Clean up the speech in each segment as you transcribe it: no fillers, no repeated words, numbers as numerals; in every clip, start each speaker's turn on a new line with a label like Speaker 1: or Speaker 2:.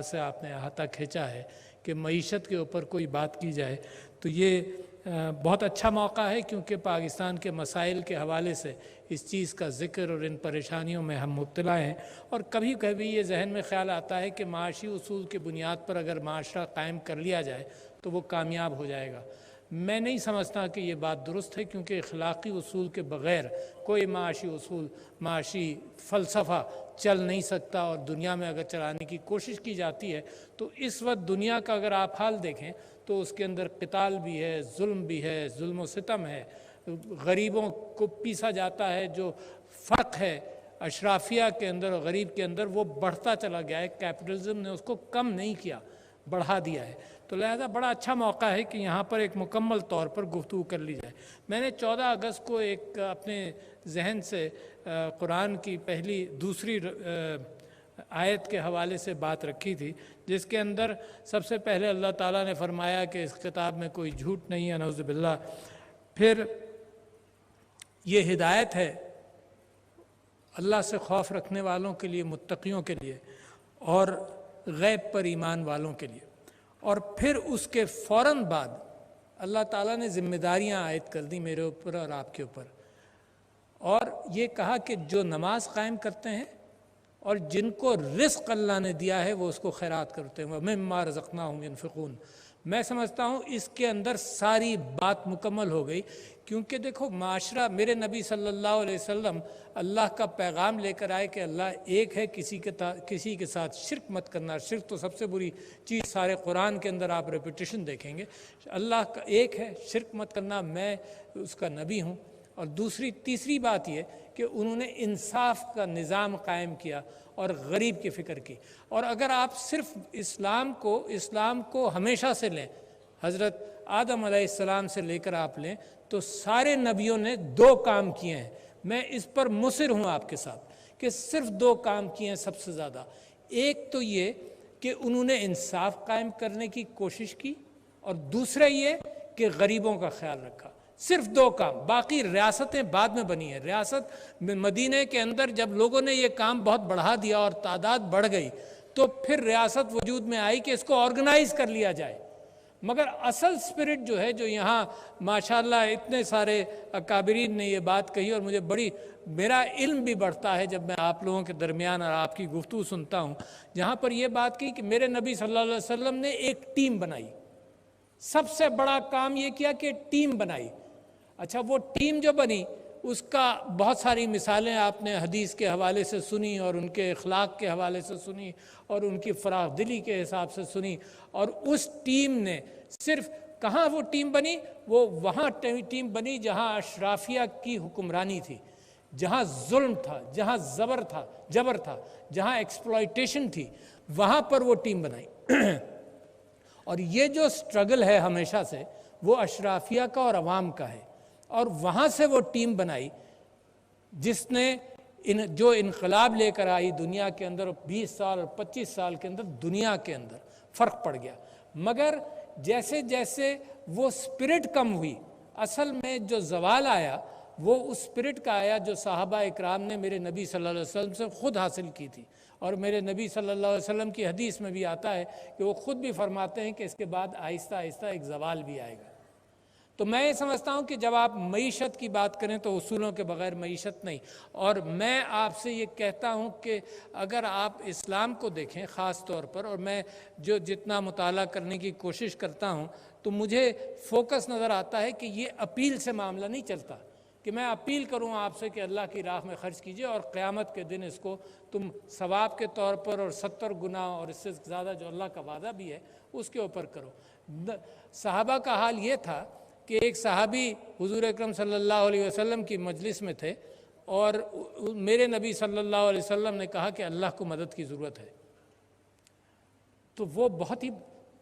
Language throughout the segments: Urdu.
Speaker 1: اعتبار سے آپ نے احاطہ کھینچا ہے کہ معیشت کے اوپر کوئی بات کی جائے تو یہ بہت اچھا موقع ہے، کیونکہ پاکستان کے مسائل کے حوالے سے اس چیز کا ذکر اور ان پریشانیوں میں ہم مبتلا ہیں، اور کبھی کبھی یہ ذہن میں خیال آتا ہے کہ معاشی اصول کی بنیاد پر اگر معاشرہ قائم کر لیا جائے تو وہ کامیاب ہو جائے گا۔ میں نہیں سمجھتا کہ یہ بات درست ہے، کیونکہ اخلاقی اصول کے بغیر کوئی معاشی اصول، معاشی فلسفہ چل نہیں سکتا، اور دنیا میں اگر چلانے کی کوشش کی جاتی ہے تو اس وقت دنیا کا اگر آپ حال دیکھیں تو اس کے اندر قتال بھی ہے، ظلم و ستم ہے، غریبوں کو پیسا جاتا ہے، جو فرق ہے اشرافیہ کے اندر اور غریب کے اندر وہ بڑھتا چلا گیا ہے۔ کیپٹلزم نے اس کو کم نہیں کیا، بڑھا دیا ہے۔ تو لہذا بڑا اچھا موقع ہے کہ یہاں پر ایک مکمل طور پر گفتگو کر لی جائے۔ میں نے 14 اگست کو ایک اپنے ذہن سے قرآن کی دوسری آیت کے حوالے سے بات رکھی تھی، جس کے اندر سب سے پہلے اللہ تعالیٰ نے فرمایا کہ اس کتاب میں کوئی جھوٹ نہیں ہے، نعوذ باللہ۔ پھر یہ ہدایت ہے اللہ سے خوف رکھنے والوں کے لیے، متقیوں کے لیے، اور غیب پر ایمان والوں کے لیے۔ اور پھر اس کے فوراً بعد اللہ تعالیٰ نے ذمہ داریاں عائد کر دیں میرے اوپر اور آپ کے اوپر، اور یہ کہا کہ جو نماز قائم کرتے ہیں اور جن کو رزق اللہ نے دیا ہے وہ اس کو خیرات کرتے ہیں، وَمِمَّا رَزَقْنَاهُمْ يُنْفِقُونَ۔ میں سمجھتا ہوں اس کے اندر ساری بات مکمل ہو گئی، کیونکہ دیکھو معاشرہ، میرے نبی صلی اللہ علیہ وسلم اللہ کا پیغام لے کر آئے کہ اللہ ایک ہے، کسی کے ساتھ شرک مت کرنا۔ شرک تو سب سے بری چیز سارے قرآن کے اندر آپ ریپیٹیشن دیکھیں گے، اللہ کا ایک ہے، شرک مت کرنا، میں اس کا نبی ہوں۔ اور تیسری بات یہ کہ انہوں نے انصاف کا نظام قائم کیا اور غریب کی فکر کی۔ اور اگر آپ صرف اسلام کو ہمیشہ سے لیں، حضرت آدم علیہ السلام سے لے کر آپ لیں، تو سارے نبیوں نے 2 کام کیے ہیں۔ میں اس پر مصر ہوں آپ کے ساتھ کہ صرف 2 کام کیے ہیں سب سے زیادہ۔ ایک تو یہ کہ انہوں نے انصاف قائم کرنے کی کوشش کی، اور دوسرا یہ کہ غریبوں کا خیال رکھا۔ صرف 2 کام، باقی ریاستیں بعد میں بنی ہیں۔ ریاست مدینہ کے اندر جب لوگوں نے یہ کام بہت بڑھا دیا اور تعداد بڑھ گئی تو پھر ریاست وجود میں آئی کہ اس کو آرگنائز کر لیا جائے۔ مگر اصل سپرٹ جو ہے، جو یہاں ماشاءاللہ اتنے سارے اکابرین نے یہ بات کہی، اور میرا علم بھی بڑھتا ہے جب میں آپ لوگوں کے درمیان اور آپ کی گفتگو سنتا ہوں، جہاں پر یہ بات کی کہ میرے نبی صلی اللہ علیہ وسلم نے ایک ٹیم بنائی۔ سب سے بڑا کام یہ کیا کہ ٹیم بنائی۔ اچھا، وہ ٹیم جو بنی اس کا بہت ساری مثالیں آپ نے حدیث کے حوالے سے سنی، اور ان کے اخلاق کے حوالے سے سنی، اور ان کی فراخ دلی کے حساب سے سنی۔ اور اس ٹیم نے صرف کہاں وہ ٹیم بنی؟ وہ وہاں ٹیم بنی جہاں اشرافیہ کی حکمرانی تھی، جہاں ظلم تھا، جہاں جبر تھا، جہاں ایکسپلائٹیشن تھی، وہاں پر وہ ٹیم بنائی۔ اور یہ جو سٹرگل ہے ہمیشہ سے، وہ اشرافیہ کا اور عوام کا ہے، اور وہاں سے وہ ٹیم بنائی جس نے جو انقلاب لے کر آئی دنیا کے اندر۔ 20 سال اور 25 سال کے اندر دنیا کے اندر فرق پڑ گیا۔ مگر جیسے جیسے وہ سپرٹ کم ہوئی، اصل میں جو زوال آیا وہ اس سپرٹ کا آیا جو صحابہ اکرام نے میرے نبی صلی اللہ علیہ وسلم سے خود حاصل کی تھی۔ اور میرے نبی صلی اللہ علیہ وسلم کی حدیث میں بھی آتا ہے کہ وہ خود بھی فرماتے ہیں کہ اس کے بعد آہستہ آہستہ ایک زوال بھی آئے گا۔ تو میں یہ سمجھتا ہوں کہ جب آپ معیشت کی بات کریں تو اصولوں کے بغیر معیشت نہیں۔ اور میں آپ سے یہ کہتا ہوں کہ اگر آپ اسلام کو دیکھیں خاص طور پر، اور میں جتنا مطالعہ کرنے کی کوشش کرتا ہوں تو مجھے فوکس نظر آتا ہے کہ یہ اپیل سے معاملہ نہیں چلتا کہ میں اپیل کروں آپ سے کہ اللہ کی راہ میں خرچ کیجئے اور قیامت کے دن اس کو تم ثواب کے طور پر اور 70 گنا اور اس سے زیادہ جو اللہ کا وعدہ بھی ہے اس کے اوپر کرو۔ صحابہ کا حال یہ تھا کہ ایک صحابی حضور اکرم صلی اللہ علیہ وسلم کی مجلس میں تھے، اور میرے نبی صلی اللہ علیہ وسلم نے کہا کہ اللہ کو مدد کی ضرورت ہے۔ تو وہ بہت ہی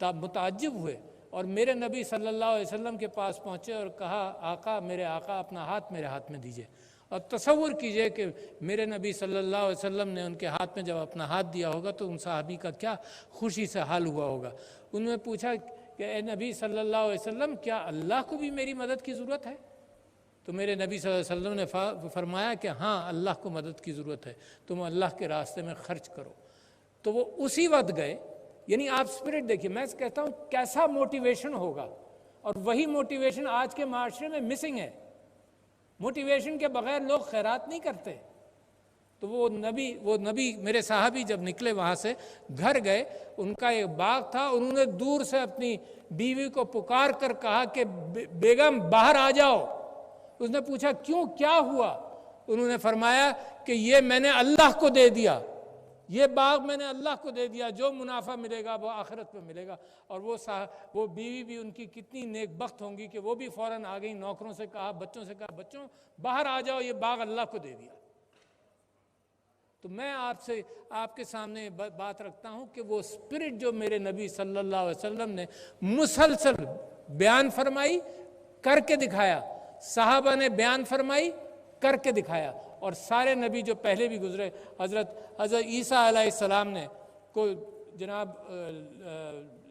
Speaker 1: متعجب ہوئے اور میرے نبی صلی اللہ علیہ وسلم کے پاس پہنچے اور کہا، آقا، میرے آقا، اپنا ہاتھ میرے ہاتھ میں دیجئے۔ اور تصور کیجئے کہ میرے نبی صلی اللہ علیہ وسلم نے ان کے ہاتھ میں جب اپنا ہاتھ دیا ہوگا تو ان صحابی کا کیا خوشی سے حال ہوا ہوگا۔ انہوں نے پوچھا کہ اے نبی صلی اللہ علیہ وسلم، کیا اللہ کو بھی میری مدد کی ضرورت ہے؟ تو میرے نبی صلی اللہ علیہ وسلم نے فرمایا کہ ہاں، اللہ کو مدد کی ضرورت ہے، تم اللہ کے راستے میں خرچ کرو۔ تو وہ اسی وقت گئے یعنی آپ اسپرٹ دیکھیے، میں کہتا ہوں کیسا موٹیویشن ہوگا، اور وہی موٹیویشن آج کے معاشرے میں مسنگ ہے۔ موٹیویشن کے بغیر لوگ خیرات نہیں کرتے۔ تو وہ نبی میرے صحابی جب نکلے وہاں سے، گھر گئے، ان کا ایک باغ تھا، انہوں نے دور سے اپنی بیوی کو پکار کر کہا کہ بیگم باہر آ جاؤ۔ اس نے پوچھا کیوں، کیا ہوا؟ انہوں نے فرمایا کہ یہ میں نے اللہ کو دے دیا، یہ باغ میں نے اللہ کو دے دیا، جو منافع ملے گا وہ آخرت میں ملے گا۔ اور وہ بیوی بھی ان کی کتنی نیک بخت ہوں گی کہ وہ بھی فوراً آ گئی، نوکروں سے کہا، بچوں سے کہا، بچوں باہر آ جاؤ، یہ باغ اللہ کو دے دیا۔ تو میں آپ کے سامنے بات رکھتا ہوں کہ وہ سپرٹ جو میرے نبی صلی اللہ علیہ وسلم نے مسلسل بیان فرمائی، کر کے دکھایا، صحابہ نے بیان فرمائی، کر کے دکھایا، اور سارے نبی جو پہلے بھی گزرے، حضرت عیسیٰ علیہ السلام نے کو جناب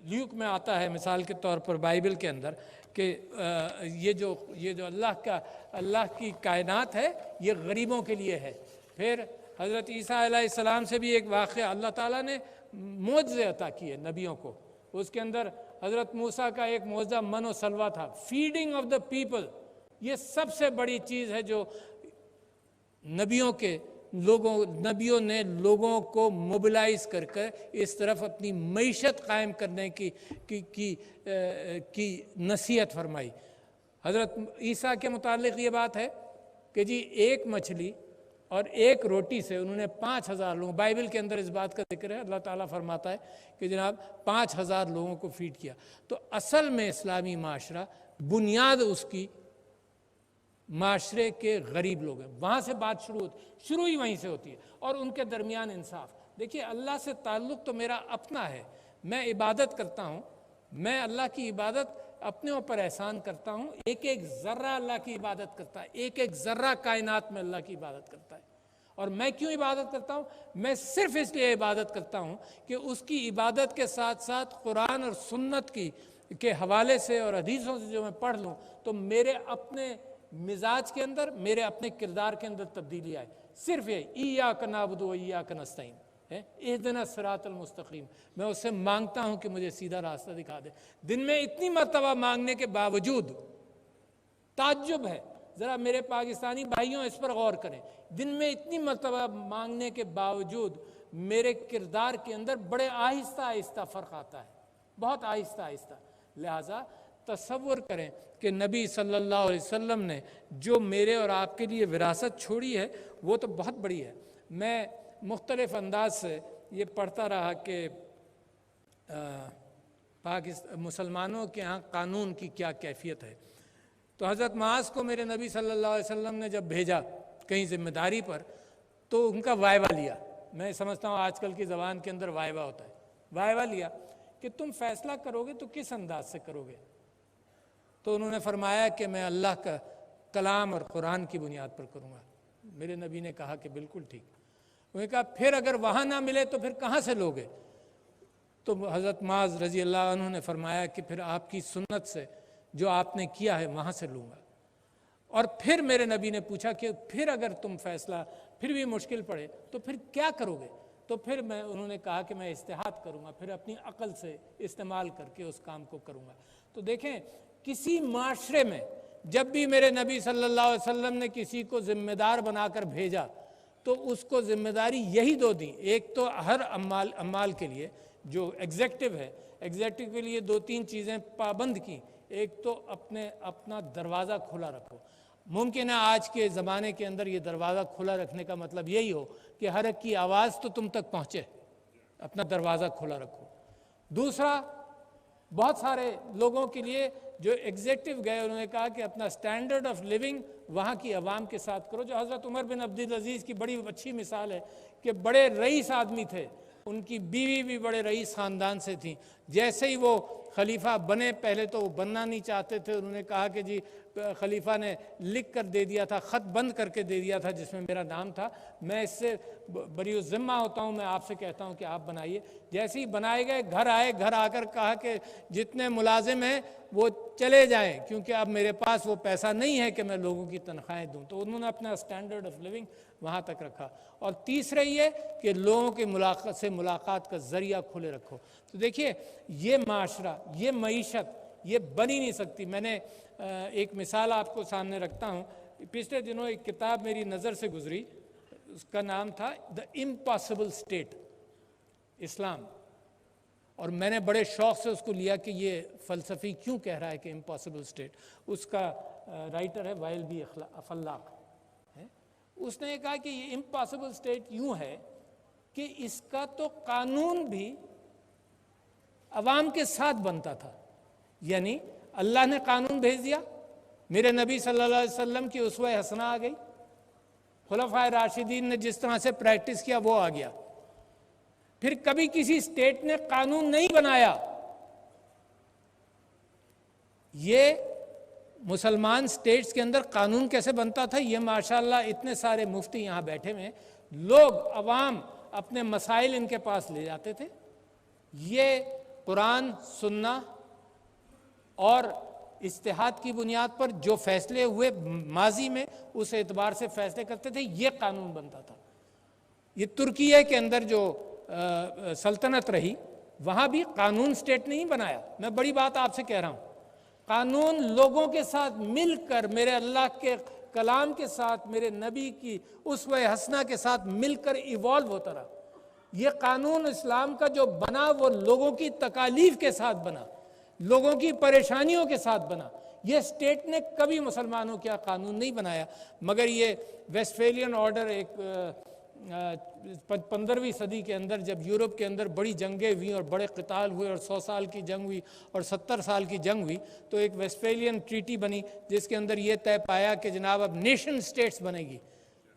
Speaker 1: لیوک میں آتا ہے مثال کے طور پر بائبل کے اندر کہ یہ جو اللہ کی کائنات ہے یہ غریبوں کے لیے ہے۔ پھر حضرت عیسیٰ علیہ السلام سے بھی ایک واقعہ، اللہ تعالیٰ نے معجزے عطا کیے نبیوں کو، اس کے اندر حضرت موسیٰ کا ایک معجزہ من و سلویٰ تھا، فیڈنگ آف دا پیپل۔ یہ سب سے بڑی چیز ہے جو نبیوں نے لوگوں کو موبلائز کر کے اس طرف اپنی معیشت قائم کرنے کی نصیحت فرمائی۔ حضرت عیسیٰ کے متعلق یہ بات ہے کہ جی ایک مچھلی اور ایک روٹی سے انہوں نے 5000 لوگوں، بائبل کے اندر اس بات کا ذکر ہے، اللہ تعالیٰ فرماتا ہے کہ جناب 5000 لوگوں کو فیڈ کیا۔ تو اصل میں اسلامی معاشرہ بنیاد اس کی معاشرے کے غریب لوگ ہیں، وہاں سے بات شروع ہی وہیں سے ہوتی ہے، اور ان کے درمیان انصاف۔ دیکھیے اللہ سے تعلق تو میرا اپنا ہے، میں عبادت کرتا ہوں، میں اللہ کی عبادت اپنے اوپر احسان کرتا ہوں، ایک ایک ذرہ اللہ کی عبادت کرتا ہے، ایک ایک ذرہ کائنات میں اللہ کی عبادت کرتا ہے۔ اور میں کیوں عبادت کرتا ہوں؟ میں صرف اس لیے عبادت کرتا ہوں کہ اس کی عبادت کے ساتھ ساتھ قرآن اور سنت کے حوالے سے اور حدیثوں سے جو میں پڑھ لوں تو میرے اپنے مزاج کے اندر، میرے اپنے کردار کے اندر تبدیلی آئے۔ صرف یہ ایاک نعبد و ایاک نستعین، اہدنا الصراط المستقیم، میں اس سے مانگتا ہوں کہ مجھے سیدھا راستہ دکھا دے۔ دن میں اتنی مرتبہ مانگنے کے باوجود تعجب ہے، ذرا میرے پاکستانی بھائیوں اس پر غور کریں، دن میں اتنی مرتبہ مانگنے کے باوجود میرے کردار کے اندر بڑے آہستہ آہستہ فرق آتا ہے، بہت آہستہ آہستہ۔ لہٰذا تصور کریں کہ نبی صلی اللہ علیہ وسلم نے جو میرے اور آپ کے لیے وراثت چھوڑی ہے وہ تو بہت بڑی ہے۔ میں مختلف انداز سے یہ پڑھتا رہا کہ مسلمانوں کے ہاں قانون کی کیا کیفیت ہے۔ تو حضرت معاذ کو میرے نبی صلی اللہ علیہ وسلم نے جب بھیجا کہیں ذمہ داری پر تو ان کا وائبہ لیا، میں سمجھتا ہوں آج کل کی زبان کے اندر وائبہ ہوتا ہے، وائبہ لیا کہ تم فیصلہ کرو گے تو کس انداز سے کرو گے؟ تو انہوں نے فرمایا کہ میں اللہ کا کلام اور قرآن کی بنیاد پر کروں گا۔ میرے نبی نے کہا کہ بالکل ٹھیک۔ انہوں نے کہا پھر اگر وہاں نہ ملے تو پھر کہاں سے لوگے؟ تو حضرت معاذ رضی اللہ عنہ نے فرمایا کہ پھر آپ کی سنت سے جو آپ نے کیا ہے وہاں سے لوں گا۔ اور پھر میرے نبی نے پوچھا کہ پھر اگر تم فیصلہ پھر بھی مشکل پڑے تو پھر کیا کرو گے؟ تو پھر انہوں نے کہا کہ میں اجتہاد کروں گا، پھر اپنی عقل سے استعمال کر کے اس کام کو کروں گا۔ تو دیکھیں کسی معاشرے میں جب بھی میرے نبی صلی اللہ علیہ وسلم نے کسی کو ذمہ دار بنا کر بھیجا تو اس کو ذمہ داری یہی دو دیں، ایک تو ہر عمال کے لیے جو ایگزیکٹو ہے، ایگزیکٹو کے لیے 2-3 چیزیں پابند کی، ایک تو اپنا دروازہ کھلا رکھو۔ ممکن ہے آج کے زمانے کے اندر یہ دروازہ کھلا رکھنے کا مطلب یہی ہو کہ ہر ایک کی آواز تو تم تک پہنچے، اپنا دروازہ کھلا رکھو۔ دوسرا، بہت سارے لوگوں کے لیے جو ایگزیکٹو گئے انہوں نے کہا کہ اپنا سٹینڈرڈ آف لیونگ وہاں کی عوام کے ساتھ کرو، جو حضرت عمر بن عبدالعزیز کی بڑی اچھی مثال ہے کہ بڑے رئیس آدمی تھے، ان کی بیوی بھی بڑے رئیس خاندان سے تھیں، جیسے ہی وہ خلیفہ بنے، پہلے تو وہ بننا نہیں چاہتے تھے، انہوں نے کہا کہ جی خلیفہ نے لکھ کر دے دیا تھا، خط بند کر کے دے دیا تھا جس میں میرا نام تھا، میں اس سے بری الذمہ ہوتا ہوں، میں آپ سے کہتا ہوں کہ آپ بنائیے۔ جیسے ہی بنائے گئے، گھر آئے، گھر آ کر کہا کہ جتنے ملازم ہیں وہ چلے جائیں، کیونکہ اب میرے پاس وہ پیسہ نہیں ہے کہ میں لوگوں کی تنخواہیں دوں۔ تو انہوں نے اپنا اسٹینڈرڈ آف لیونگ وہاں تک رکھا۔ اور تیسرے یہ کہ لوگوں کی ملاقات کا ذریعہ کھلے رکھو۔ تو دیکھیے یہ معاشرہ، یہ معیشت یہ بن ہی نہیں سکتی۔ میں نے ایک مثال آپ کو سامنے رکھتا ہوں۔ پچھلے دنوں ایک کتاب میری نظر سے گزری، اس کا نام تھا دا امپاسبل اسٹیٹ، اسلام، اور میں نے بڑے شوق سے اس کو لیا کہ یہ فلسفی کیوں کہہ رہا ہے کہ امپاسبل اسٹیٹ۔ اس کا رائٹر ہے وائل بی افلاق۔ اس نے کہا کہ یہ امپاسبل اسٹیٹ یوں ہے کہ اس کا تو قانون بھی عوام کے ساتھ بنتا تھا، یعنی اللہ نے قانون بھیج دیا، میرے نبی صلی اللہ علیہ وسلم کی اسوہ حسنہ آ گئی، خلفائے راشدین نے جس طرح سے پریکٹس کیا وہ آ گیا۔ پھر کبھی کسی اسٹیٹ نے قانون نہیں بنایا۔ یہ مسلمان اسٹیٹس کے اندر قانون کیسے بنتا تھا؟ یہ ماشاءاللہ اتنے سارے مفتی یہاں بیٹھے ہوئے ہیں، لوگ عوام اپنے مسائل ان کے پاس لے جاتے تھے، یہ قرآن سننا اور اجتہاد کی بنیاد پر جو فیصلے ہوئے ماضی میں اس اعتبار سے فیصلے کرتے تھے، یہ قانون بنتا تھا۔ یہ ترکیہ کے اندر جو سلطنت رہی وہاں بھی قانون اسٹیٹ نہیں بنایا۔ میں بڑی بات آپ سے کہہ رہا ہوں، قانون لوگوں کے ساتھ مل کر، میرے اللہ کے کلام کے ساتھ، میرے نبی کی اسوہ حسنہ کے ساتھ مل کر ایوالو ہوتا رہا۔ یہ قانون اسلام کا جو بنا وہ لوگوں کی تکالیف کے ساتھ بنا، لوگوں کی پریشانیوں کے ساتھ بنا۔ یہ اسٹیٹ نے کبھی مسلمانوں کیا قانون نہیں بنایا، مگر یہ ویسٹفیلین آرڈر ایک 15ویں صدی کے اندر جب یورپ کے اندر بڑی جنگیں ہوئیں اور بڑے قتال ہوئے اور 100 سال کی جنگ ہوئی اور 70 سال کی جنگ ہوئی، تو ایک ویسٹفیلین ٹریٹی بنی جس کے اندر یہ طے پایا کہ جناب اب نیشن اسٹیٹس بنے گی،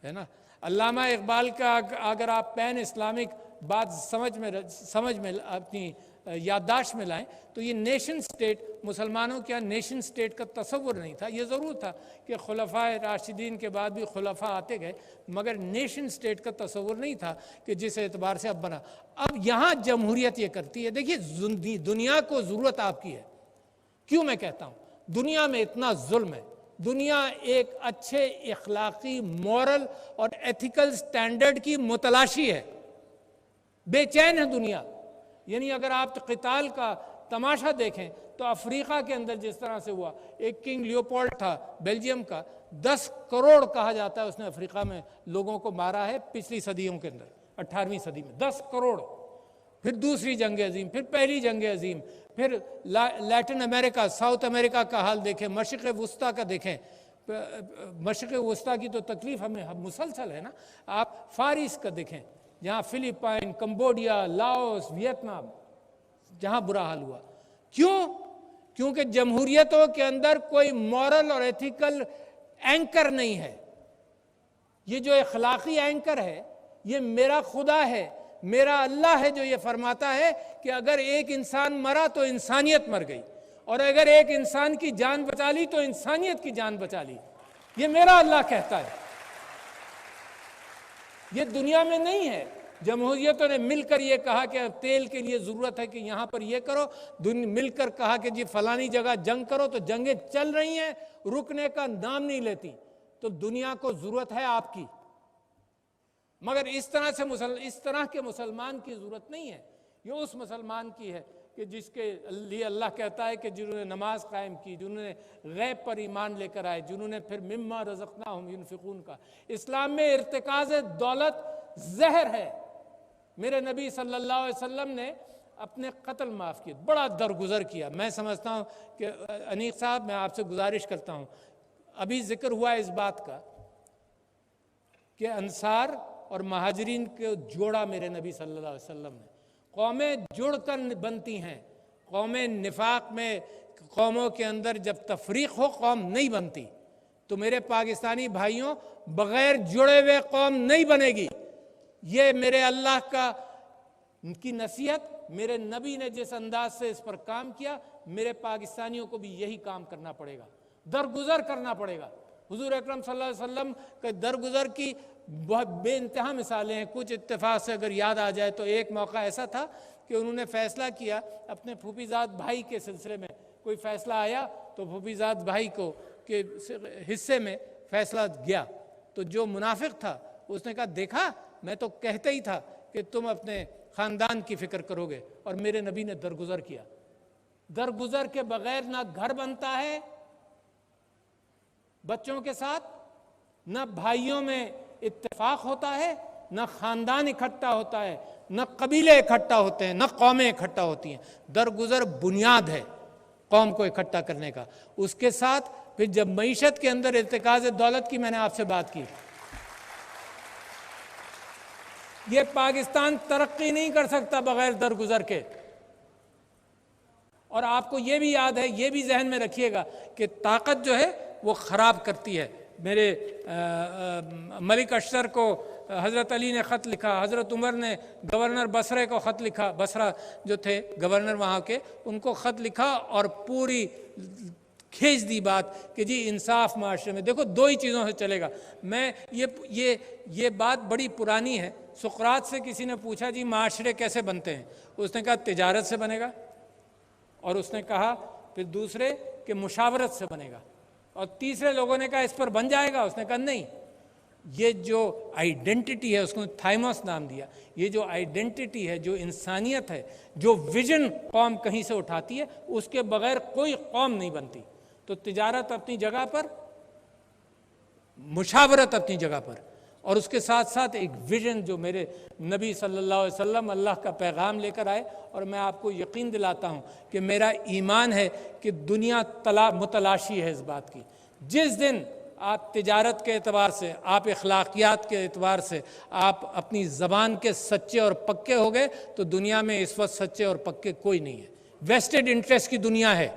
Speaker 1: ہے نا۔ علامہ اقبال کا اگر آپ پین اسلامک بات سمجھ میں اپنی یادداشت میں لائیں تو یہ نیشن اسٹیٹ، مسلمانوں کیا نیشن اسٹیٹ کا تصور نہیں تھا۔ یہ ضرور تھا کہ خلفائے راشدین کے بعد بھی خلفاء آتے گئے، مگر نیشن اسٹیٹ کا تصور نہیں تھا کہ جس اعتبار سے اب بنا۔ اب یہاں جمہوریت یہ کرتی ہے، دیکھیے دنیا کو ضرورت آپ کی ہے۔ کیوں میں کہتا ہوں دنیا میں اتنا ظلم ہے؟ دنیا ایک اچھے اخلاقی، مورل اور ایتھیکل سٹینڈرڈ کی متلاشی ہے، بے چین ہے دنیا۔ یعنی اگر آپ قتال کا تماشا دیکھیں تو افریقہ کے اندر جس طرح سے ہوا، ایک کنگ لیوپولڈ تھا بیلجیم کا، 10 کروڑ کہا جاتا ہے اس نے افریقہ میں لوگوں کو مارا ہے پچھلی صدیوں کے اندر، 18ویں صدی میں 10 کروڑ۔ پھر دوسری جنگ عظیم، پھر پہلی جنگ عظیم، پھر لیٹن امریکہ، ساؤتھ امریکہ کا حال دیکھیں، مشرق وسطیٰ کا دیکھیں۔ مشرق وسطیٰ کی تو تکلیف ہمیں مسلسل ہے نا۔ آپ فار ایسٹ کا دیکھیں، جہاں فلپائن، کمبوڈیا، لاؤس، ویتنام، جہاں برا حال ہوا۔ کیوں؟ کیونکہ جمہوریتوں کے اندر کوئی مورل اور ایتھیکل اینکر نہیں ہے۔ یہ جو اخلاقی اینکر ہے یہ میرا خدا ہے، میرا اللہ ہے جو یہ فرماتا ہے کہ اگر ایک انسان مرا تو انسانیت مر گئی، اور اگر ایک انسان کی جان بچا لی تو انسانیت کی جان بچا لی۔ یہ میرا اللہ کہتا ہے، یہ دنیا میں نہیں ہے۔ جمہوریتوں نے مل کر یہ کہا کہ تیل کے لیے ضرورت ہے کہ یہاں پر یہ کرو، مل کر کہا کہ جی فلانی جگہ جنگ کرو، تو جنگیں چل رہی ہیں، رکنے کا نام نہیں لیتی۔ تو دنیا کو ضرورت ہے آپ کی، مگر اس طرح کے مسلمان کی ضرورت نہیں ہے۔ یہ اس مسلمان کی ہے کہ جس کے لیے اللہ کہتا ہے کہ جنہوں نے نماز قائم کی، جنہوں نے غیب پر ایمان لے کر آئے، جنہوں نے پھر مما رزقناہم ینفقون کا۔ اسلام میں ارتکاز دولت زہر ہے۔ میرے نبی صلی اللہ علیہ وسلم نے اپنے قتل معاف کیے، بڑا درگزر کیا۔ میں سمجھتا ہوں کہ انیق صاحب، میں آپ سے گزارش کرتا ہوں، ابھی ذکر ہوا اس بات کا کہ انصار اور مہاجرین کو جوڑا میرے نبی صلی اللہ علیہ وسلم نے۔ قومیں جڑ کر بنتی ہیں، قومیں نفاق میں، قوموں کے اندر جب تفریق ہو قوم نہیں بنتی۔ تو میرے پاکستانی بھائیوں، بغیر جڑے ہوئے قوم نہیں بنے گی۔ یہ میرے اللہ کی نصیحت، میرے نبی نے جس انداز سے اس پر کام کیا، میرے پاکستانیوں کو بھی یہی کام کرنا پڑے گا۔ درگزر کرنا پڑے گا۔ حضور اکرم صلی اللہ علیہ وسلم کے درگزر کی بہت بے انتہا مثالیں ہیں۔ کچھ اتفاق سے اگر یاد آ جائے تو ایک موقع ایسا تھا کہ انہوں نے فیصلہ کیا اپنے پھوپھی زاد بھائی کے سلسلے میں، کوئی فیصلہ آیا تو پھوپھی زاد بھائی کو کے حصے میں فیصلہ گیا، تو جو منافق تھا اس نے کہا دیکھا میں تو کہتا ہی تھا کہ تم اپنے خاندان کی فکر کرو گے، اور میرے نبی نے درگزر کیا۔ درگزر کے بغیر نہ گھر بنتا ہے بچوں کے ساتھ، نہ بھائیوں میں اتفاق ہوتا ہے، نہ خاندان اکٹھا ہوتا ہے، نہ قبیلے اکٹھا ہوتے ہیں، نہ قومیں اکٹھا ہوتی ہیں۔ درگزر بنیاد ہے قوم کو اکٹھا کرنے کا۔ اس کے ساتھ پھر جب معیشت کے اندر ارتکاز دولت کی میں نے آپ سے بات کی، یہ پاکستان ترقی نہیں کر سکتا بغیر درگزر کے۔ اور آپ کو یہ بھی یاد ہے، یہ بھی ذہن میں رکھیے گا کہ طاقت جو ہے وہ خراب کرتی ہے۔ میرے ملک اشتر کو حضرت علی نے خط لکھا، حضرت عمر نے گورنر بصرے کو خط لکھا، بصرہ جو تھے گورنر وہاں کے، ان کو خط لکھا اور پوری کھینچ دی بات کہ جی انصاف معاشرے میں۔ دیکھو دو ہی چیزوں سے چلے گا۔ میں یہ بات بڑی پرانی ہے۔ سقراط سے کسی نے پوچھا جی معاشرے کیسے بنتے ہیں؟ اس نے کہا تجارت سے بنے گا، اور اس نے کہا پھر دوسرے کہ مشاورت سے بنے گا، اور تیسرے لوگوں نے کہا اس پر بن جائے گا۔ اس نے کہا نہیں، یہ جو آئیڈینٹی ہے، اس کو تھائموس نام دیا، یہ جو آئیڈینٹی ہے، جو انسانیت ہے، جو ویژن قوم کہیں سے اٹھاتی ہے، اس کے بغیر کوئی قوم نہیں بنتی۔ تو تجارت اپنی جگہ پر، مشاورت اپنی جگہ پر، اور اس کے ساتھ ساتھ ایک ویژن جو میرے نبی صلی اللہ علیہ وسلم اللہ کا پیغام لے کر آئے۔ اور میں آپ کو یقین دلاتا ہوں کہ میرا ایمان ہے کہ دنیا متلاشی ہے اس بات کی۔ جس دن آپ تجارت کے اعتبار سے، آپ اخلاقیات کے اعتبار سے، آپ اپنی زبان کے سچے اور پکے ہو گئے تو دنیا میں اس وقت سچے اور پکے کوئی نہیں ہے۔ ویسٹڈ انٹرسٹ کی دنیا ہے۔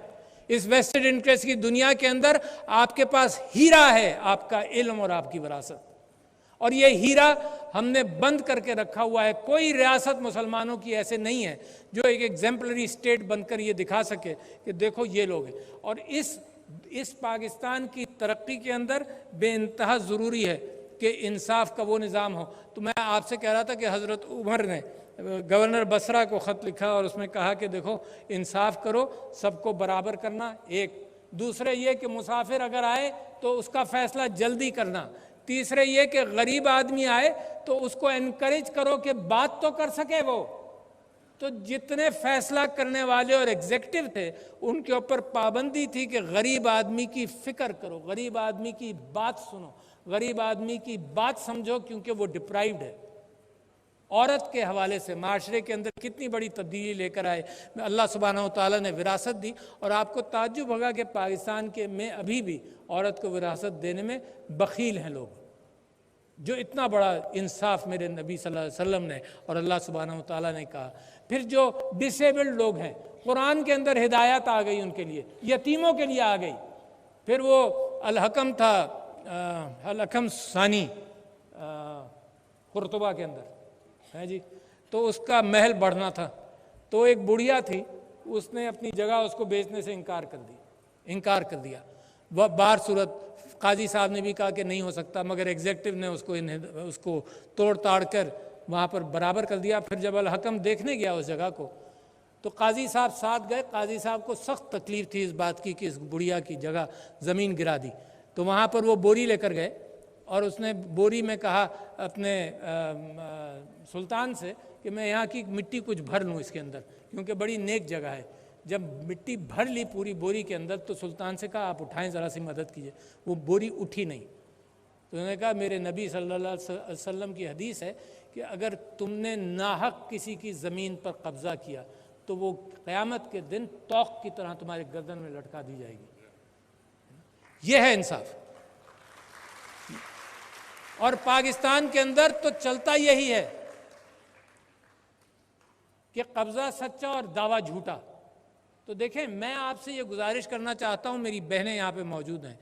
Speaker 1: اس ویسٹڈ انٹرسٹ کی دنیا کے اندر آپ کے پاس ہیرا ہے، آپ کا علم اور آپ کی وراثت، اور یہ ہیرا ہم نے بند کر کے رکھا ہوا ہے۔ کوئی ریاست مسلمانوں کی ایسے نہیں ہے جو ایک ایگزیمپلری اسٹیٹ بن کر یہ دکھا سکے کہ دیکھو یہ لوگ ہیں۔ اور اس پاکستان کی ترقی کے اندر بے انتہا ضروری ہے کہ انصاف کا وہ نظام ہو۔ تو میں آپ سے کہہ رہا تھا کہ حضرت عمر نے گورنر بصرہ کو خط لکھا اور اس میں کہا کہ دیکھو انصاف کرو، سب کو برابر کرنا، ایک دوسرے یہ کہ مسافر اگر آئے تو اس کا فیصلہ جلدی کرنا، تیسرے یہ کہ غریب آدمی آئے تو اس کو انکریج کرو کہ بات تو کر سکے وہ۔ تو جتنے فیصلہ کرنے والے اور ایگزیکٹو تھے ان کے اوپر پابندی تھی کہ غریب آدمی کی فکر کرو، غریب آدمی کی بات سنو، غریب آدمی کی بات سمجھو، کیونکہ وہ ڈپرائیوڈ ہے۔ عورت کے حوالے سے معاشرے کے اندر کتنی بڑی تبدیلی لے کر آئے، اللہ سبحانہ و تعالیٰ نے وراثت دی۔ اور آپ کو تعجب ہوگا کہ پاکستان کے میں ابھی بھی عورت کو وراثت دینے میں بخیل ہیں لوگ، جو اتنا بڑا انصاف میرے نبی صلی اللہ علیہ وسلم نے اور اللہ سبحانہ و تعالیٰ نے کہا۔ پھر جو ڈسیبلڈ لوگ ہیں، قرآن کے اندر ہدایت آ گئی ان کے لیے، یتیموں کے لیے آ گئی۔ پھر وہ الحکم تھا، الحکم ثانی قرطبہ کے اندر ہے جی، تو اس کا محل بڑھنا تھا، تو ایک بڑھیا تھی، اس نے اپنی جگہ اس کو بیچنے سے انکار کر دیا۔ وہ بار صورت قاضی صاحب نے بھی کہا کہ نہیں ہو سکتا، مگر ایگزیکٹو نے اس کو توڑ تاڑ کر وہاں پر برابر کر دیا۔ پھر جب الحکم دیکھنے گیا اس جگہ کو تو قاضی صاحب ساتھ گئے۔ قاضی صاحب کو سخت تکلیف تھی اس بات کی کہ اس بڑھیا کی جگہ زمین گرا دی، تو وہاں پر وہ بوری لے کر گئے اور اس نے بوری میں کہا اپنے سلطان سے کہ میں یہاں کی مٹی کچھ بھر لوں اس کے اندر، کیونکہ بڑی نیک جگہ ہے۔ جب مٹی بھر لی پوری بوری کے اندر تو سلطان سے کہا آپ اٹھائیں، ذرا سی مدد کیجیے۔ وہ بوری اٹھی نہیں، تو انہوں نے کہا میرے نبی صلی اللہ علیہ وسلم کی حدیث ہے کہ اگر تم نے ناحق کسی کی زمین پر قبضہ کیا تو وہ قیامت کے دن توق کی طرح تمہارے گردن میں لٹکا دی جائے گی۔ یہ ہے انصاف۔ اور پاکستان کے اندر تو چلتا یہی ہے کہ قبضہ سچا اور دعویٰ جھوٹا۔ تو دیکھیں، میں آپ سے یہ گزارش کرنا چاہتا ہوں، میری بہنیں یہاں پہ موجود ہیں،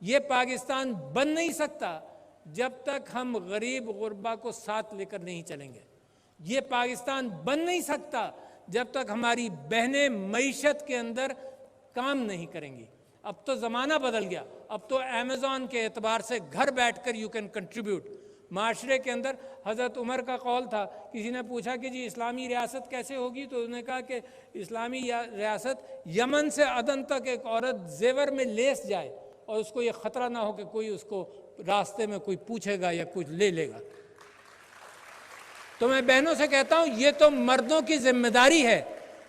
Speaker 1: یہ پاکستان بن نہیں سکتا جب تک ہم غریب غربا کو ساتھ لے کر نہیں چلیں گے۔ یہ پاکستان بن نہیں سکتا جب تک ہماری بہنیں معیشت کے اندر کام نہیں کریں گی۔ اب تو زمانہ بدل گیا، اب تو امیزون کے اعتبار سے گھر بیٹھ کر یو کین کنٹریبیوٹ معاشرے کے اندر۔ حضرت عمر کا قول تھا، کسی نے پوچھا کہ جی اسلامی ریاست کیسے ہوگی، تو انہوں نے کہا کہ اسلامی ریاست یمن سے عدن تک ایک عورت زیور میں لیس جائے اور اس کو یہ خطرہ نہ ہو کہ کوئی اس کو راستے میں کوئی پوچھے گا یا کچھ لے لے گا۔ تو میں بہنوں سے کہتا ہوں یہ تو مردوں کی ذمہ داری ہے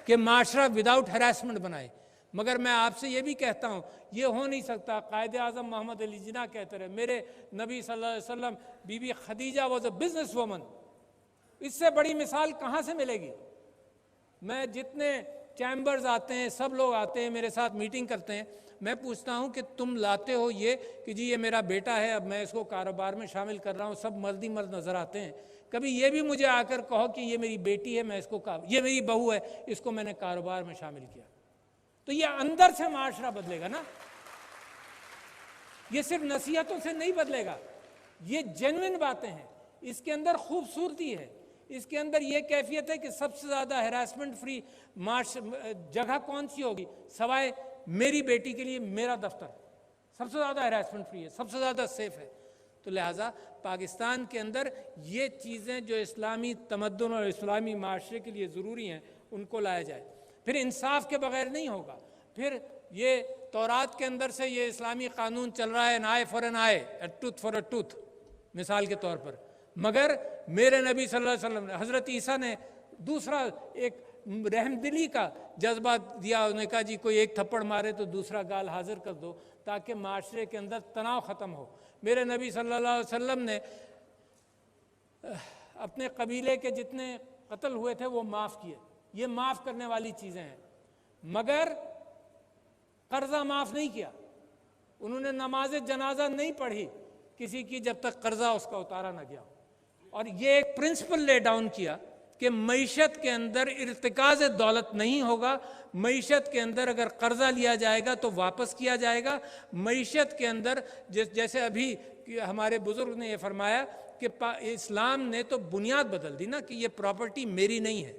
Speaker 1: کہ معاشرہ وداؤٹ ہراسمنٹ بنائے، مگر میں آپ سے یہ بھی کہتا ہوں یہ ہو نہیں سکتا۔ قائد اعظم محمد علی جناح کہتے رہے، میرے نبی صلی اللہ علیہ وسلم، بی بی Khadija was a business woman, اس سے بڑی مثال کہاں سے ملے گی؟ میں جتنے چیمبرز آتے ہیں، سب لوگ آتے ہیں میرے ساتھ میٹنگ کرتے ہیں، میں پوچھتا ہوں کہ تم لاتے ہو یہ کہ جی یہ میرا بیٹا ہے، اب میں اس کو کاروبار میں شامل کر رہا ہوں، سب مرد ہی مرد نظر آتے ہیں، کبھی یہ بھی مجھے آ کر کہو کہ یہ میری بیٹی ہے، میں اس کو یہ میری بہو ہے، اس کو میں نے کاروبار میں شامل کیا، تو یہ اندر سے معاشرہ بدلے گا نا، یہ صرف نصیحتوں سے نہیں بدلے گا، یہ جینوئن باتیں ہیں، اس کے اندر خوبصورتی ہے، اس کے اندر یہ کیفیت ہے کہ سب سے زیادہ ہراسمنٹ فری جگہ کون سی ہوگی سوائے میری بیٹی کے لیے میرا دفتر، سب سے زیادہ ہراسمنٹ فری ہے، سب سے زیادہ سیف ہے۔ تو لہٰذا پاکستان کے اندر یہ چیزیں جو اسلامی تمدن اور اسلامی معاشرے کے لیے ضروری ہیں ان کو لایا جائے۔ پھر انصاف کے بغیر نہیں ہوگا، پھر یہ تورات کے اندر سے یہ اسلامی قانون چل رہا ہے an eye for an eye, a tooth for a tooth مثال کے طور پر، مگر میرے نبی صلی اللہ علیہ وسلم نے، حضرت عیسیٰ نے دوسرا ایک رحم دلی کا جذبہ دیا، انہوں نے کہا جی کوئی ایک تھپڑ مارے تو دوسرا گال حاضر کر دو تاکہ معاشرے کے اندر تناؤ ختم ہو۔ میرے نبی صلی اللہ علیہ وسلم نے اپنے قبیلے کے جتنے قتل ہوئے تھے وہ معاف کیے، یہ معاف کرنے والی چیزیں ہیں، مگر قرضہ معاف نہیں کیا، انہوں نے نماز جنازہ نہیں پڑھی کسی کی جب تک قرضہ اس کا اتارا نہ گیا، اور یہ ایک پرنسپل لے ڈاؤن کیا کہ معیشت کے اندر ارتکاز دولت نہیں ہوگا، معیشت کے اندر اگر قرضہ لیا جائے گا تو واپس کیا جائے گا، معیشت کے اندر جیسے ابھی ہمارے بزرگ نے یہ فرمایا کہ اسلام نے تو بنیاد بدل دی نا کہ یہ پراپرٹی میری نہیں ہے،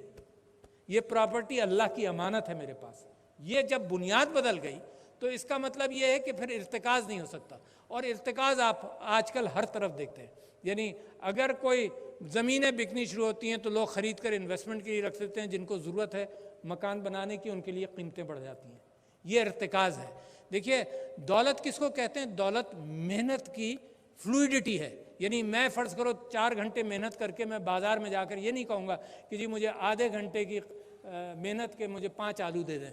Speaker 1: یہ پراپرٹی اللہ کی امانت ہے میرے پاس، یہ جب بنیاد بدل گئی تو اس کا مطلب یہ ہے کہ پھر ارتکاز نہیں ہو سکتا، اور ارتکاز آپ آج کل ہر طرف دیکھتے ہیں، یعنی اگر کوئی زمینیں بکنی شروع ہوتی ہیں تو لوگ خرید کر انویسٹمنٹ کے لیے رکھ دیتے ہیں، جن کو ضرورت ہے مکان بنانے کی ان کے لیے قیمتیں بڑھ جاتی ہیں، یہ ارتکاز ہے۔ دیکھیے دولت کس کو کہتے ہیں؟ دولت محنت کی فلوئڈٹی ہے، یعنی میں فرض کرو 4 گھنٹے محنت کر کے میں بازار میں جا کر یہ نہیں کہوں گا کہ جی مجھے آدھے گھنٹے کی محنت کے مجھے 5 آلو دے دیں،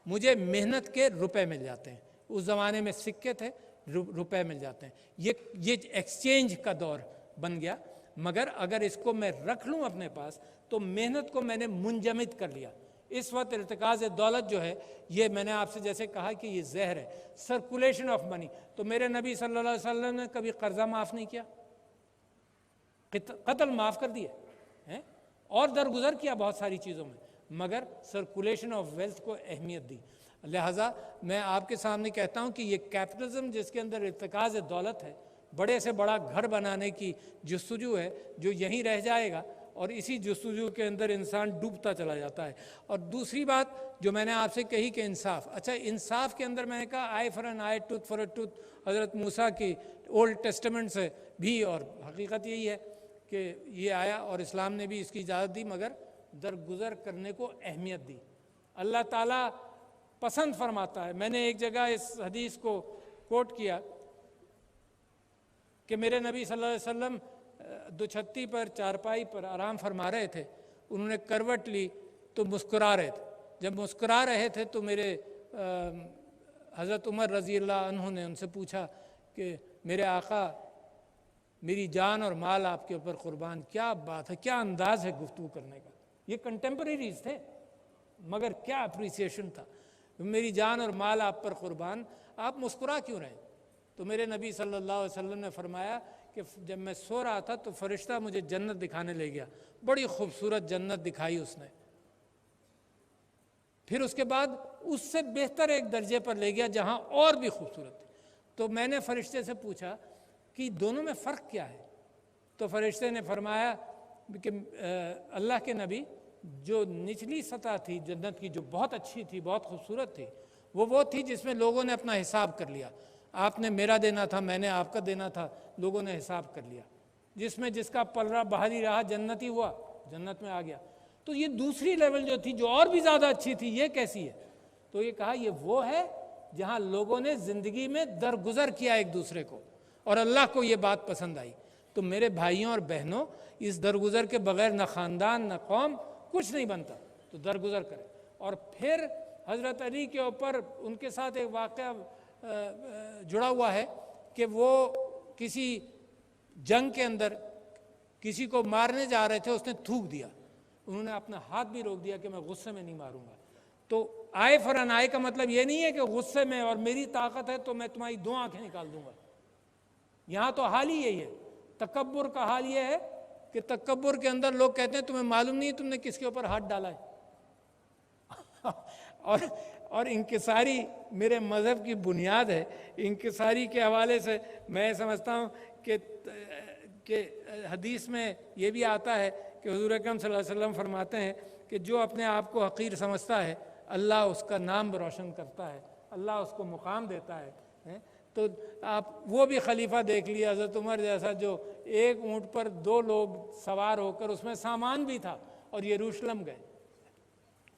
Speaker 1: مجھے محنت کے روپے مل جاتے ہیں، اس زمانے میں سکے تھے، روپے مل جاتے ہیں، یہ ایکسچینج کا دور بن گیا، مگر اگر اس کو میں رکھ لوں اپنے پاس تو محنت کو میں نے منجمد کر لیا۔ اس وقت ارتکاز دولت جو ہے یہ میں نے آپ سے جیسے کہا کہ یہ زہر ہے، سرکولیشن آف منی۔ تو میرے نبی صلی اللہ علیہ وسلم نے کبھی قرضہ معاف نہیں کیا، قتل معاف کر دیے اور درگزر کیا بہت ساری چیزوں میں، مگر سرکولیشن آف ویلتھ کو اہمیت دی۔ لہٰذا میں آپ کے سامنے کہتا ہوں کہ یہ کیپٹلزم جس کے اندر ارتکاز دولت ہے، بڑے سے بڑا گھر بنانے کی جستجو ہے جو یہیں رہ جائے گا، اور اسی جستجو کے اندر انسان ڈوبتا چلا جاتا ہے۔ اور دوسری بات جو میں نے آپ سے کہی کہ انصاف، اچھا انصاف کے اندر میں نے کہا eye for an eye, tooth for a tooth, Hazrat Musa کی اولڈ ٹیسٹمنٹ سے بھی، اور حقیقت یہی ہے کہ یہ آیا اور اسلام نے بھی اس کی اجازت دی، مگر درگزر کرنے کو اہمیت دی۔ اللہ تعالیٰ پسند فرماتا ہے، میں نے ایک جگہ اس حدیث کو کوٹ کیا کہ میرے نبی صلی اللہ علیہ وسلم دوچھتی پر چارپائی پر آرام فرما رہے تھے، انہوں نے کروٹ لی تو مسکرا رہے تھے، جب مسکرا رہے تھے تو میرے حضرت عمر رضی اللہ عنہ نے ان سے پوچھا کہ میرے آقا میری جان اور مال آپ کے اوپر قربان، کیا بات ہے، کیا انداز ہے گفتگو کرنے کا، یہ کنٹمپریریز تھے مگر کیا اپریسیشن تھا، میری جان اور مال آپ پر قربان، آپ مسکرا کیوں رہے؟ تو میرے نبی صلی اللہ علیہ وسلم نے فرمایا کہ جب میں سو رہا تھا تو فرشتہ مجھے جنت دکھانے لے گیا، بڑی خوبصورت جنت دکھائی اس نے، پھر اس کے بعد اس سے بہتر ایک درجے پر لے گیا جہاں اور بھی خوبصورت تھی۔ تو میں نے فرشتے سے پوچھا کہ دونوں میں فرق کیا ہے؟ تو فرشتے نے فرمایا کہ اللہ کے نبی جو نچلی سطح تھی جنت کی، جو بہت اچھی تھی، بہت خوبصورت تھی، وہ تھی جس میں لوگوں نے اپنا حساب کر لیا، آپ نے میرا دینا تھا، میں نے آپ کا دینا تھا، لوگوں نے حساب کر لیا، جس میں جس کا پلڑا باہری رہا جنتی ہوا، جنت میں آ گیا۔ تو یہ دوسری لیول جو تھی، جو اور بھی زیادہ اچھی تھی، یہ کیسی ہے؟ تو یہ کہا یہ وہ ہے جہاں لوگوں نے زندگی میں درگزر کیا ایک دوسرے کو، اور اللہ کو یہ بات پسند آئی۔ تو میرے بھائیوں اور بہنوں، اس درگزر کے بغیر نہ خاندان نہ قوم کچھ نہیں بنتا، تو درگزر کرے۔ اور پھر حضرت علی کے اوپر ان کے ساتھ ایک واقعہ جڑا ہوا ہے کہ وہ کسی جنگ کے اندر کسی کو مارنے جا رہے تھے، اس نے تھوک دیا، انہوں نے اپنا ہاتھ بھی روک دیا کہ میں غصے میں نہیں ماروں گا۔ تو آئے فار این آئے کا مطلب یہ نہیں ہے کہ غصے میں اور میری طاقت ہے تو میں تمہاری 2 آنکھیں نکال دوں گا، یہاں تو حال ہی یہی ہے۔ تکبر کا حال یہ ہے کہ تکبر کے اندر لوگ کہتے ہیں تمہیں معلوم نہیں تم نے کس کے اوپر ہاتھ ڈالا ہے اور انکساری میرے مذہب کی بنیاد ہے۔ انکساری کے حوالے سے میں سمجھتا ہوں کہ حدیث میں یہ بھی آتا ہے کہ حضور اکرم صلی اللہ علیہ وسلم فرماتے ہیں کہ جو اپنے آپ کو حقیر سمجھتا ہے اللہ اس کا نام روشن کرتا ہے، اللہ اس کو مقام دیتا ہے۔ تو آپ وہ بھی خلیفہ دیکھ لیے حضرت عمر جیسا، جو ایک اونٹ پر 2 لوگ سوار ہو کر، اس میں سامان بھی تھا، اور یروشلم گئے،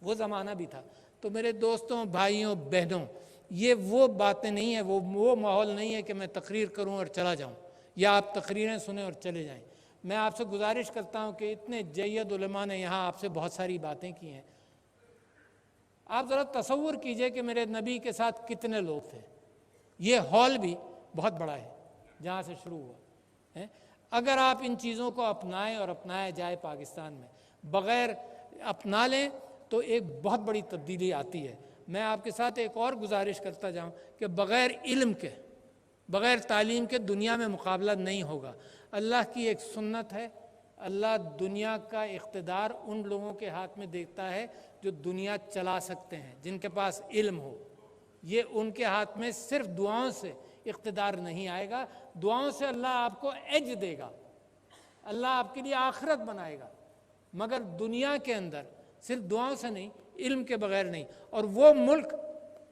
Speaker 1: وہ زمانہ بھی تھا۔ تو میرے دوستوں، بھائیوں، بہنوں، یہ وہ باتیں نہیں ہیں، وہ ماحول نہیں ہے کہ میں تقریر کروں اور چلا جاؤں، یا آپ تقریریں سنیں اور چلے جائیں۔ میں آپ سے گزارش کرتا ہوں کہ اتنے جید علماء نے یہاں آپ سے بہت ساری باتیں کی ہیں، آپ ذرا تصور کیجئے کہ میرے نبی کے ساتھ کتنے لوگ تھے۔ یہ ہال بھی بہت بڑا ہے جہاں سے شروع ہوا ہے۔ اگر آپ ان چیزوں کو اپنائیں اور اپنایا جائے پاکستان میں، بغیر اپنا لیں تو ایک بہت بڑی تبدیلی آتی ہے۔ میں آپ کے ساتھ ایک اور گزارش کرتا جاؤں کہ بغیر علم کے، بغیر تعلیم کے دنیا میں مقابلہ نہیں ہوگا۔ اللہ کی ایک سنت ہے، اللہ دنیا کا اقتدار ان لوگوں کے ہاتھ میں دیتا ہے جو دنیا چلا سکتے ہیں، جن کے پاس علم ہو۔ یہ ان کے ہاتھ میں صرف دعاؤں سے اقتدار نہیں آئے گا، دعاؤں سے اللہ آپ کو ایج دے گا، اللہ آپ کے لیے آخرت بنائے گا، مگر دنیا کے اندر صرف دعاؤں سے نہیں، علم کے بغیر نہیں۔ اور وہ ملک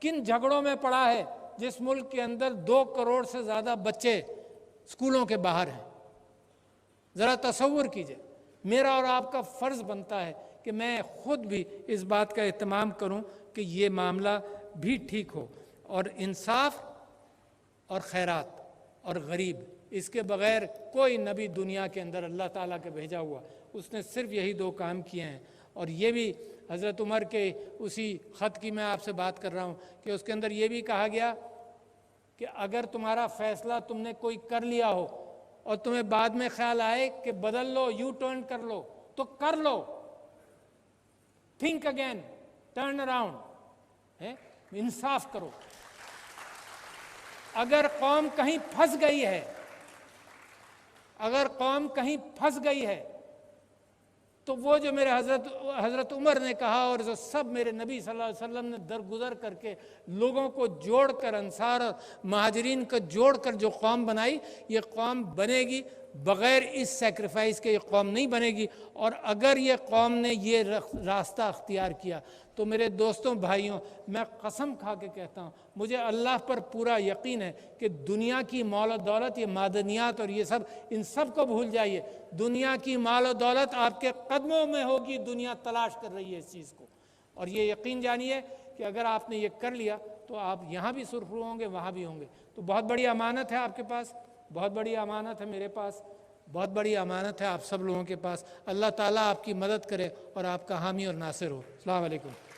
Speaker 1: کن جھگڑوں میں پڑا ہے جس ملک کے اندر 2 کروڑ سے زیادہ بچے اسکولوں کے باہر ہیں؟ ذرا تصور کیجئے۔ میرا اور آپ کا فرض بنتا ہے کہ میں خود بھی اس بات کا اہتمام کروں کہ یہ معاملہ بھی ٹھیک ہو، اور انصاف اور خیرات اور غریب، اس کے بغیر کوئی نبی دنیا کے اندر اللہ تعالیٰ کے بھیجا ہوا، اس نے صرف یہی 2 کام کیے ہیں۔ اور یہ بھی حضرت عمر کے اسی خط کی میں آپ سے بات کر رہا ہوں کہ اس کے اندر یہ بھی کہا گیا کہ اگر تمہارا فیصلہ تم نے کوئی کر لیا ہو اور تمہیں بعد میں خیال آئے کہ بدل لو، یو ٹرن کر لو، تو کر لو، تھنک اگین، ٹرن اراؤنڈ، انصاف کرو۔ اگر قوم کہیں پھنس گئی ہے، اگر قوم کہیں پھنس گئی ہے، تو وہ جو میرے حضرت عمر نے کہا اور جو سب میرے نبی صلی اللہ علیہ وسلم نے درگزر کر کے لوگوں کو جوڑ کر، انصار اور مہاجرین کو جوڑ کر جو قوم بنائی، یہ قوم بنے گی، بغیر اس سیکریفائس کے یہ قوم نہیں بنے گی۔ اور اگر یہ قوم نے یہ راستہ اختیار کیا تو میرے دوستوں، بھائیوں، میں قسم کھا کے کہتا ہوں، مجھے اللہ پر پورا یقین ہے کہ دنیا کی مال و دولت، یہ معدنیات اور یہ سب، ان سب کو بھول جائیے۔ دنیا کی مال و دولت آپ کے قدموں میں ہوگی، دنیا تلاش کر رہی ہے اس چیز کو۔ اور یہ یقین جانیے کہ اگر آپ نے یہ کر لیا تو آپ یہاں بھی سرخرو ہوں گے، وہاں بھی ہوں گے۔ تو بہت بڑی امانت ہے آپ کے پاس، بہت بڑی امانت ہے میرے پاس، بہت بڑی امانت ہے آپ سب لوگوں کے پاس۔ اللہ تعالیٰ آپ کی مدد کرے اور آپ کا حامی اور ناصر ہو۔ السلام علیکم۔